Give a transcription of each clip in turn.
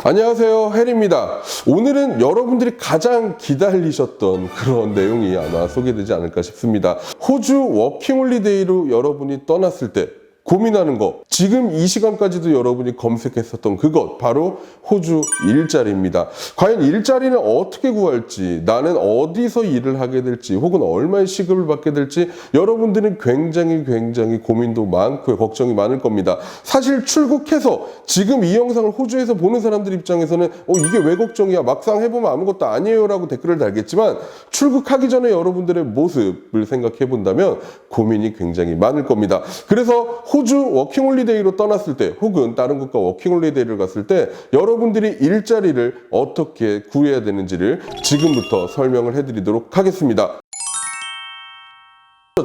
안녕하세요, 헬입니다. 오늘은 여러분들이 가장 기다리셨던 그런 내용이 아마 소개되지 않을까 싶습니다. 호주 워킹홀리데이로 여러분이 떠났을 때 고민하는 거, 지금 이 시간까지도 여러분이 검색했었던 그것, 바로 호주 일자리입니다. 과연 일자리는 어떻게 구할지, 나는 어디서 일을 하게 될지, 혹은 얼마의 시급을 받게 될지 여러분들은 굉장히 고민도 많고요, 걱정이 많을 겁니다. 사실 출국해서 지금 이 영상을 호주에서 보는 사람들 입장에서는 이게 왜 걱정이야, 막상 해보면 아무것도 아니에요 라고 댓글을 달겠지만, 출국하기 전에 여러분들의 모습을 생각해 본다면 고민이 굉장히 많을 겁니다. 그래서 호주 워킹홀리데이로 떠났을 때, 혹은 다른 국가 워킹홀리데이를 갔을 때 여러분들이 일자리를 어떻게 구해야 되는지를 지금부터 설명을 해드리도록 하겠습니다.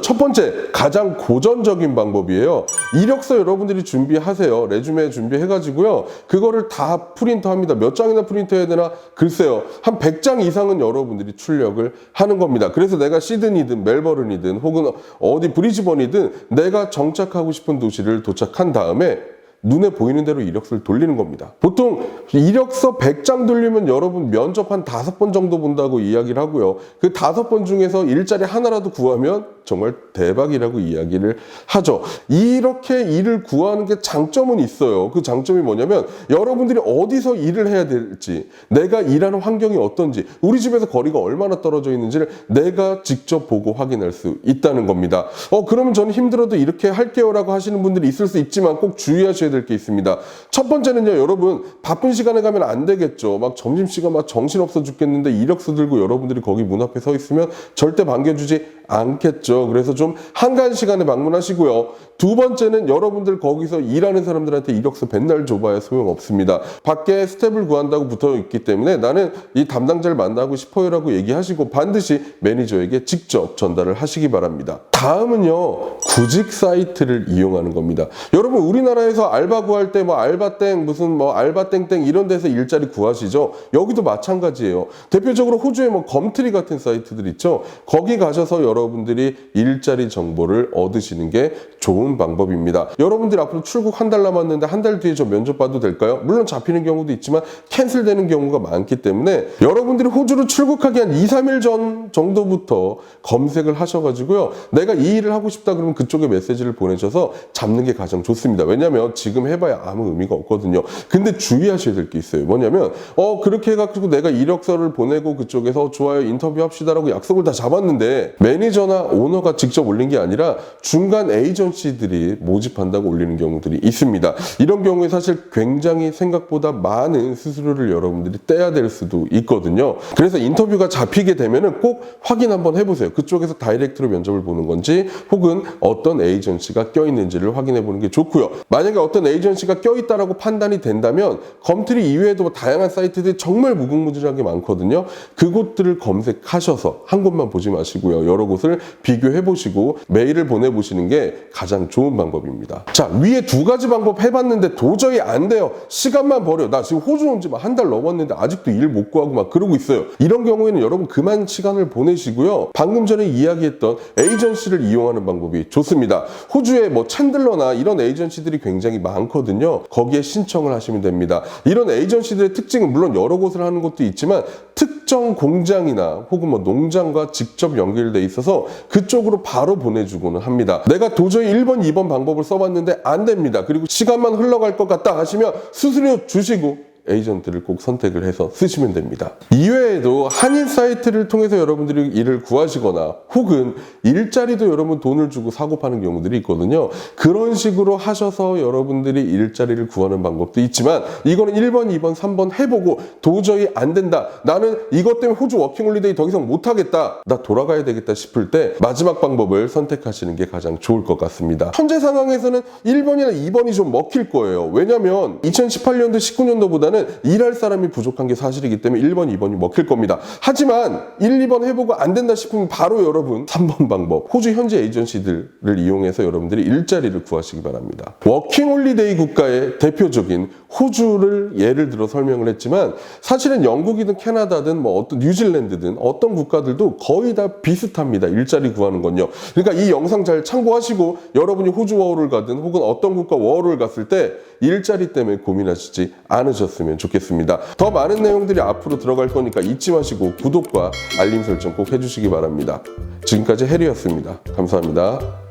첫 번째, 가장 고전적인 방법이에요. 이력서 여러분들이 준비하세요. 레주메 준비해가지고요, 그거를 다 프린터합니다. 몇 장이나 프린터해야 되나? 글쎄요, 한 100장 이상은 여러분들이 출력을 하는 겁니다. 그래서 내가 시드니든 멜버른이든 혹은 어디 브리즈번이든 내가 정착하고 싶은 도시를 도착한 다음에 눈에 보이는 대로 이력서를 돌리는 겁니다. 보통 이력서 100장 돌리면 여러분 면접 한 5번 정도 본다고 이야기를 하고요. 그 5번 중에서 일자리 하나라도 구하면 정말 대박이라고 이야기를 하죠. 이렇게 일을 구하는 게 장점은 있어요. 그 장점이 뭐냐면, 여러분들이 어디서 일을 해야 될지, 내가 일하는 환경이 어떤지, 우리 집에서 거리가 얼마나 떨어져 있는지를 내가 직접 보고 확인할 수 있다는 겁니다. 그러면 저는 힘들어도 이렇게 할게요 라고 하시는 분들이 있을 수 있지만 꼭 주의하셔야 될 게 있습니다. 첫 번째는요, 여러분 바쁜 시간에 가면 안 되겠죠. 막 점심시간 막 정신없어 죽겠는데 이력서 들고 여러분들이 거기 문 앞에 서 있으면 절대 반겨주지 않겠죠. 그래서 좀 한가한 시간에 방문하시고요. 두 번째는, 여러분들 거기서 일하는 사람들한테 이력서 맨날 줘봐야 소용없습니다. 밖에 스텝을 구한다고 붙어 있기 때문에 나는 이 담당자를 만나고 싶어요 라고 얘기하시고 반드시 매니저에게 직접 전달을 하시기 바랍니다. 다음은요, 구직 사이트를 이용하는 겁니다. 여러분, 우리나라에서 알바 구할 때 알바땡 무슨 알바땡땡 이런 데서 일자리 구하시죠? 여기도 마찬가지예요. 대표적으로 호주에 검트리 같은 사이트들 있죠? 거기 가셔서 여러분들이 일자리 정보를 얻으시는 게 좋은 방법입니다. 여러분들이 앞으로 출국 한 달 남았는데 한 달 뒤에 저 면접 봐도 될까요? 물론 잡히는 경우도 있지만 캔슬되는 경우가 많기 때문에 여러분들이 호주로 출국하기 한 2, 3일 전 정도부터 검색을 하셔가지고요, 내가 이 일을 하고 싶다 그러면 그쪽에 메시지를 보내셔서 잡는 게 가장 좋습니다. 왜냐면 지금 해봐야 아무 의미가 없거든요. 근데 주의하셔야 될 게 있어요. 뭐냐면 그렇게 해가지고 내가 이력서를 보내고 그쪽에서 좋아요, 인터뷰 합시다라고 약속을 다 잡았는데 매니저나 오너가 직접 올린 게 아니라 중간 에이전시들이 모집한다고 올리는 경우들이 있습니다. 이런 경우에 사실 굉장히 생각보다 많은 수수료를 여러분들이 떼야 될 수도 있거든요. 그래서 인터뷰가 잡히게 되면은 꼭 확인 한번 해보세요. 그쪽에서 다이렉트로 면접을 보는 건지, 혹은 어떤 에이전시가 껴있는지를 확인해 보는 게 좋고요. 만약에 어떤 에이전시가 껴있다라고 판단이 된다면 검트리 이외에도 다양한 사이트들이 정말 무궁무진하게 많거든요. 그곳들을 검색하셔서 한 곳만 보지 마시고요, 여러 곳을 비교해 보시고 메일을 보내보시는 게 가장 좋은 방법입니다. 자, 위에 두 가지 방법 해봤는데 도저히 안 돼요. 시간만 버려. 나 지금 호주 온 지 한 달 넘었는데 아직도 일 못 구하고 막 그러고 있어요. 이런 경우에는 여러분 그만 시간을 보내시고요, 방금 전에 이야기했던 에이전시를 이용하는 방법이 좋습니다. 호주에 챈들러나 이런 에이전시들이 굉장히 많거든요. 거기에 신청을 하시면 됩니다. 이런 에이전시들의 특징은 물론 여러 곳을 하는 것도 있지만, 특정 공장이나 혹은 농장과 직접 연결돼 있어서 그쪽으로 바로 보내주고는 합니다. 내가 도저히 1번, 2번 방법을 써봤는데 안 됩니다. 그리고 시간만 흘러갈 것 같다 하시면 수수료 주시고 에이전트를 꼭 선택을 해서 쓰시면 됩니다. 이외에도 한인 사이트를 통해서 여러분들이 일을 구하시거나, 혹은 일자리도 여러분 돈을 주고 사고 파는 경우들이 있거든요. 그런 식으로 하셔서 여러분들이 일자리를 구하는 방법도 있지만, 이거는 1번, 2번, 3번 해보고 도저히 안 된다, 나는 이것 때문에 호주 워킹홀리데이 더 이상 못하겠다, 나 돌아가야 되겠다 싶을 때 마지막 방법을 선택하시는 게 가장 좋을 것 같습니다. 현재 상황에서는 1번이나 2번이 좀 먹힐 거예요. 왜냐면 2018년도, 19년도보다는 일할 사람이 부족한 게 사실이기 때문에 1번, 2번이 먹힐 겁니다. 하지만 1, 2번 해보고 안 된다 싶으면 바로 여러분 3번 방법, 호주 현지 에이전시들을 이용해서 여러분들이 일자리를 구하시기 바랍니다. 워킹홀리데이 국가의 대표적인 호주를 예를 들어 설명을 했지만, 사실은 영국이든 캐나다든 어떤 뉴질랜드든 어떤 국가들도 거의 다 비슷합니다. 일자리 구하는 건요. 그러니까 이 영상 잘 참고하시고 여러분이 호주 워홀을 가든 혹은 어떤 국가 워홀을 갔을 때 일자리 때문에 고민하시지 않으셨습니다. 되셨으면 좋겠습니다. 더 많은 내용들이 앞으로 들어갈 거니까 잊지 마시고 구독과 알림 설정 꼭 해주시기 바랍니다. 지금까지 해리였습니다. 감사합니다.